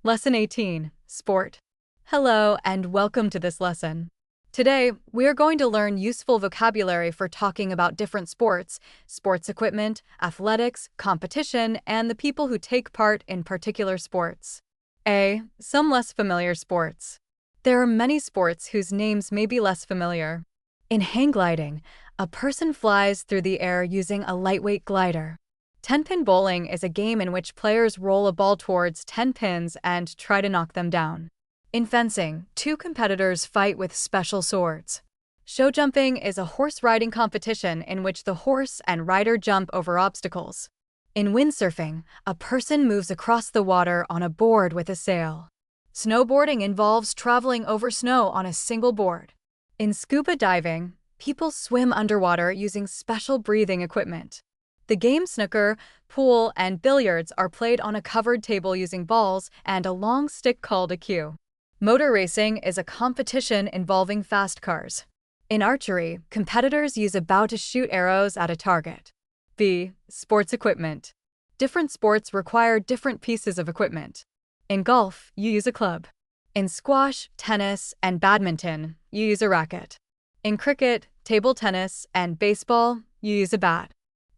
Lesson 18, Sport. Hello and welcome to this lesson. Today, we are going to learn useful vocabulary for talking about different sports, sports equipment, athletics, competition, and the people who take part in particular sports. A. Some less familiar sports. There are many sports whose names may be less familiar. In hang gliding, a person flies through the air using a lightweight glider. 10-pin bowling is a game in which players roll a ball towards 10 pins and try to knock them down. In fencing, two competitors fight with special swords. Show jumping is a horse riding competition in which the horse and rider jump over obstacles. In windsurfing, a person moves across the water on a board with a sail. Snowboarding involves traveling over snow on a single board. In scuba diving, people swim underwater using special breathing equipment. The games snooker, pool, and billiards are played on a covered table using balls and a long stick called a cue. Motor racing is a competition involving fast cars. In archery, competitors use a bow to shoot arrows at a target. B. Sports equipment. Different sports require different pieces of equipment. In golf, you use a club. In squash, tennis, and badminton, you use a racket. In cricket, table tennis, and baseball, you use a bat.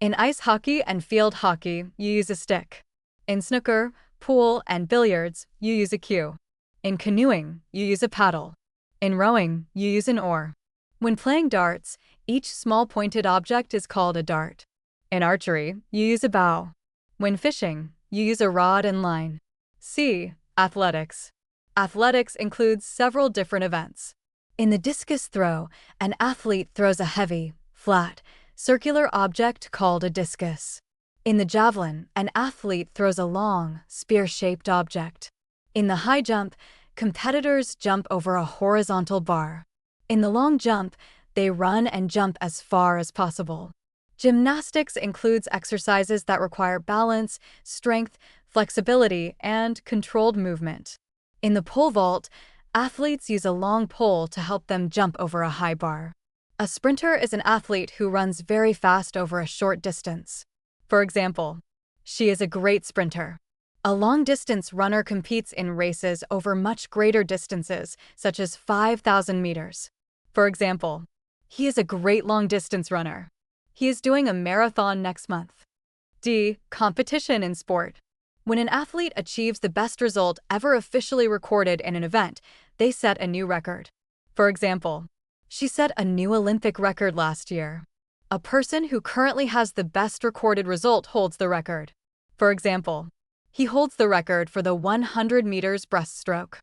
In ice hockey and field hockey, you use a stick. In snooker, pool, and billiards, you use a cue. In canoeing, you use a paddle. In rowing, you use an oar. When playing darts, each small pointed object is called a dart. In archery, you use a bow. When fishing, you use a rod and line. C. Athletics. Athletics includes several different events. In the discus throw, an athlete throws a heavy, flat, circular object called a discus. In the javelin, an athlete throws a long, spear-shaped object. In the high jump, competitors jump over a horizontal bar. In the long jump, they run and jump as far as possible. Gymnastics includes exercises that require balance, strength, flexibility, and controlled movement. In the pole vault, athletes use a long pole to help them jump over a high bar. A sprinter is an athlete who runs very fast over a short distance. For example, she is a great sprinter. A long-distance runner competes in races over much greater distances, such as 5,000 meters. For example, he is a great long-distance runner. He is doing a marathon next month. D. Competition in sport. When an athlete achieves the best result ever officially recorded in an event, they set a new record. For example, she set a new Olympic record last year. A person who currently has the best recorded result holds the record. For example, he holds the record for the 100 meters breaststroke.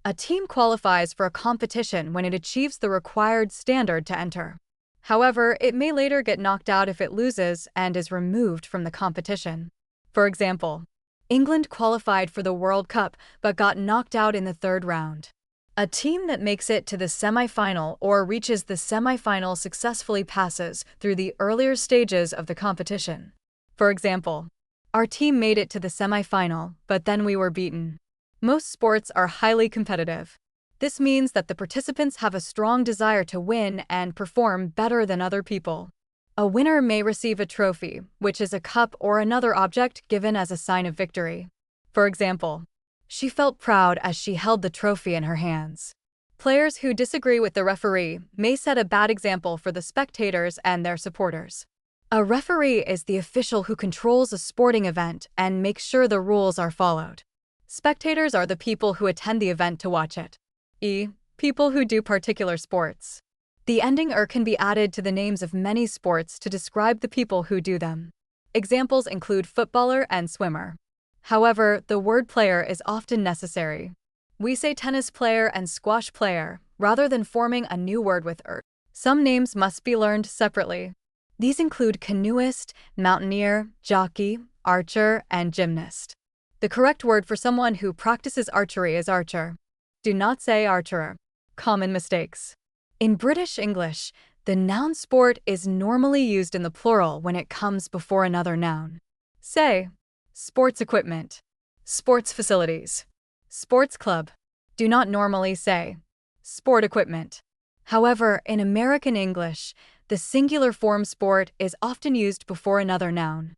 A team qualifies for a competition when it achieves the required standard to enter. However, it may later get knocked out if it loses and is removed from the competition. For example, England qualified for the World Cup but got knocked out in the third round. A team that makes it to the semifinal or reaches the semifinal successfully passes through the earlier stages of the competition. For example, our team made it to the semifinal, but then we were beaten. Most sports are highly competitive. This means that the participants have a strong desire to win and perform better than other people. A winner may receive a trophy, which is a cup or another object given as a sign of victory. For example, she felt proud as she held the trophy in her hands. Players who disagree with the referee may set a bad example for the spectators and their supporters. A referee is the official who controls a sporting event and makes sure the rules are followed. Spectators are the people who attend the event to watch it. E. People who do particular sports. The ending "er" can be added to the names of many sports to describe the people who do them. Examples include footballer and swimmer. However, the word player is often necessary. We say tennis player and squash player, rather than forming a new word with "er." Some names must be learned separately. These include canoeist, mountaineer, jockey, archer, and gymnast. The correct word for someone who practices archery is archer. Do not say archerer. Common mistakes. In British English, the noun sport is normally used in the plural when it comes before another noun. Say, sports equipment, sports facilities, sports club. Do not normally say, sport equipment. However, in American English, the singular form sport is often used before another noun.